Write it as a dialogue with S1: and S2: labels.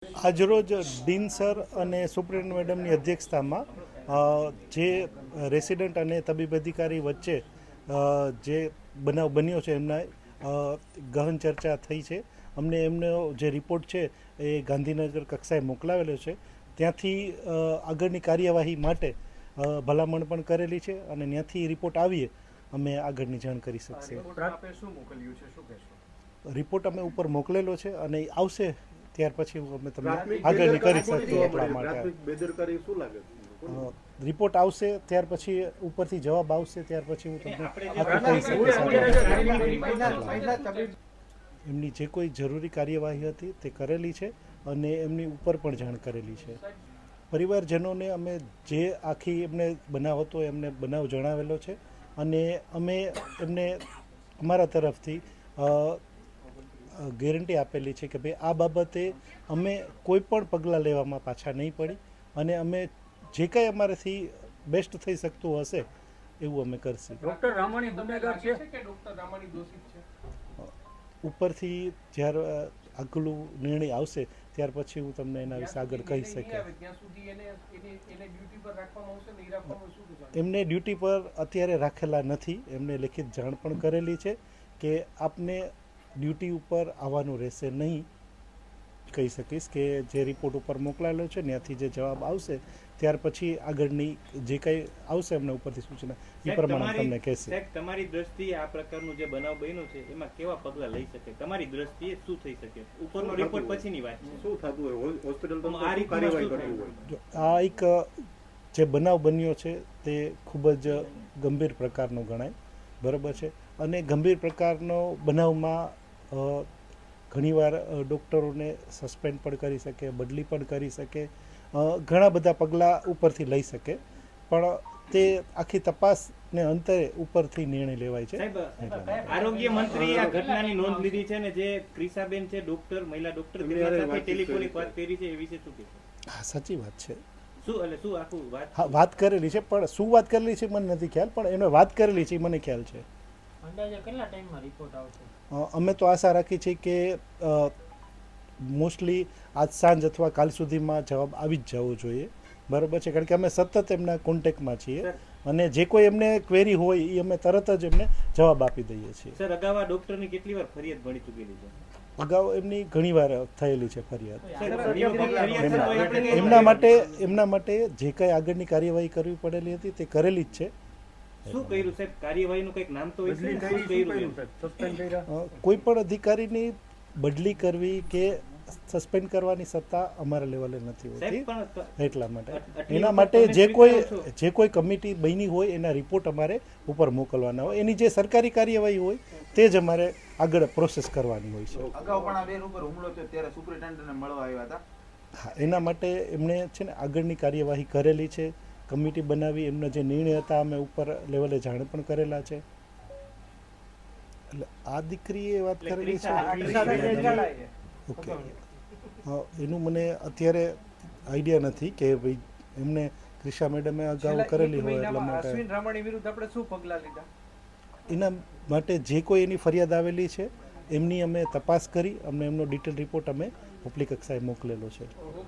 S1: આજરોજ dean sir અને superintendent મેડમની અધ્યક્ષતામાં જે રેસિડન્ટ અને તબીબ અધિકારી વચ્ચે જે બનાવ બન્યો છે એમના ગહન ચર્ચા થઈ છે. અમને એમનો જે રિપોર્ટ છે એ ગાંધીનગર કક્ષાએ મોકલાવેલો છે. ત્યાંથી આગળની કાર્યવાહી માટે ભલામણ પણ કરેલી છે અને ત્યાંથી રિપોર્ટ આવીએ અમે આગળની જાણ કરી શકશે. રિપોર્ટ અમે ઉપર મોકલેલો છે અને આવશે ત્યાર પછી અમે તમને આગળની કરી શકીએ. એટલા માટે રિપોર્ટ આવશે ત્યાર પછી ઉપરથી જવાબ આવશે ત્યાર પછી હું તમને કહી શકીશ. એમની જે કોઈ જરૂરી કાર્યવાહી હતી તે કરેલી છે અને એમની ઉપર પણ જાણ કરેલી છે. પરિવારજનોને અમે જે આખી એમને બનાવ હતો એમને બનાવ જણાવેલો છે અને અમે એમને અમારા તરફથી ગેરંટી આપેલી છે કે ભાઈ આ બાબતે અમે કોઈ પણ પગલાં લેવામાં પાછા નહીં પડી અને અમે જે કંઈ અમારાથી બેસ્ટ થઈ શકતું હશે એવું અમે કરશું.
S2: ડોક્ટર રામાણી ગુનેગાર છે કે ડોક્ટર રામાણી દોષિત છે?
S1: ઉપરથી જ્યારે આગલું નિર્ણય આવશે ત્યાર પછી હું તમને એના વિશે આગળ કહી શકીશ. એમને ડ્યુટી પર અત્યારે રાખેલા નથી. એમને લેખિત જાણ પણ કરેલી છે કે આપને ડ્યુટી ઉપર આવવાનું રહેશે નહીં. કહી શકીશ કે જે રિપોર્ટ ઉપર મોકલાયેલો છે ત્યાંથી જે જવાબ આવશે ત્યાર પછી આગળની જે કંઈ આવશે એમના ઉપરથી સૂચના એ પ્રમાણે તમને કહેશે.
S3: તમારી દ્રષ્ટિએ આ પ્રકારનું જે બનાવ બન્યો છે એમાં કેવા પગલાં લઈ શકે? તમારી દ્રષ્ટિએ શું થઈ શકે? ઉપરનો રિપોર્ટ પછીની વાત છે. શું થતું હોય હોસ્પિટલ આ કાર્યવાહી કરતું હોય?
S1: આ એક જે બનાવ બન્યો છે તે ખૂબ જ ગંભીર પ્રકારનો ગણાય. બરાબર છે. અને ગંભીર પ્રકારનો બનાવમાં ઘણીવાર ડૉક્ટરોને સસ્પેન્ડ પણ કરી શકે, બદલી પણ કરી શકે, ઘણા બધા પગલાં ઉપરથી લઈ શકે, પણ તે આખી તપાસને અંતે ઉપરથી નિર્ણય લેવાય છે.
S3: આરોગ્ય મંત્રીએ આ ઘટનાની નોંધ લીધી છે ને જે ક્રિશાબેન છે ડોક્ટર, મહિલા ડોક્ટર સાથે ટેલિફોનિક વાત કરી છે એ વિશે શું કહેશો?
S1: હા, સાચી વાત છે.
S3: શું આખું
S1: વાત કરેલી છે, પણ શું વાત કરેલી છે મને નથી ખ્યાલ, પણ એને વાત કરેલી છે મને ખ્યાલ છે.
S2: અંદાજે કેટલા ટાઈમમાં રિપોર્ટ આવશે?
S1: અમે તો આશા રાખી છે કે મોસ્ટલી આજ સાંજ અથવા કાલ સુધીમાં જવાબ આવી જ જવો જોઈએ. બરાબર છે. કારણ કે અમે સતત એમના કોન્ટેક્ટમાં છીએ અને જે કોઈ એમને ક્વેરી હોય એ અમે તરત જ એમને જવાબ આપી દઈએ છીએ.
S3: સર, અગાઉ આ ડોક્ટરની કેટલી વાર ફરિયાદ મળી ચૂકેલી છે?
S1: અગાઉ એમની ઘણી વાર થયેલી છે ફરિયાદ. એમના માટે જે કંઈ આગળની કાર્યવાહી કરવી પડેલી હતી તે કરેલી જ છે.
S3: શું કર્યું સાહેબ? કાર્યવાહીનું કંઈક નામ તો હોય છે.
S1: કોઈ પણ અધિકારીની બદલી કરવી કે સસ્પેન્ડ કરવાની સત્તા અમારા લેવલે નથી હોતી. એટલા માટે એના માટે જે કોઈ કમિટી બની હોય એના રિપોર્ટ અમારે ઉપર મોકલવાના હોય. એની જે સરકારી કાર્યવાહી હોય તે જ અમારે આગળ પ્રોસેસ કરવાની હોય છે. હા, એના માટે એમણે છે ને આગળની કાર્યવાહી કરેલી છે. કમિટી બનાવી એમના જે નિર્ણય હતા અમે ઉપર લેવલે જાણ પણ કરેલા છે. એટલે આ દીકરીએ વાત કરેલી છે. ઓકે, એનું મને અત્યારે આઈડિયા નથી કે ભાઈ એમને ક્રિશા મેડમે અગાઉ કરેલી હોય એટલા માટે.
S2: અશ્વિન રામાણી વિરુદ્ધ આપણે શું પગલાં લીધા?
S1: એના માટે જે કોઈ એની ફરિયાદ આવેલી છે એમની અમે તપાસ કરી અમને એમનો ડિટેલ રિપોર્ટ અમે ઉપલી કક્ષાએ મોકલેલો છે.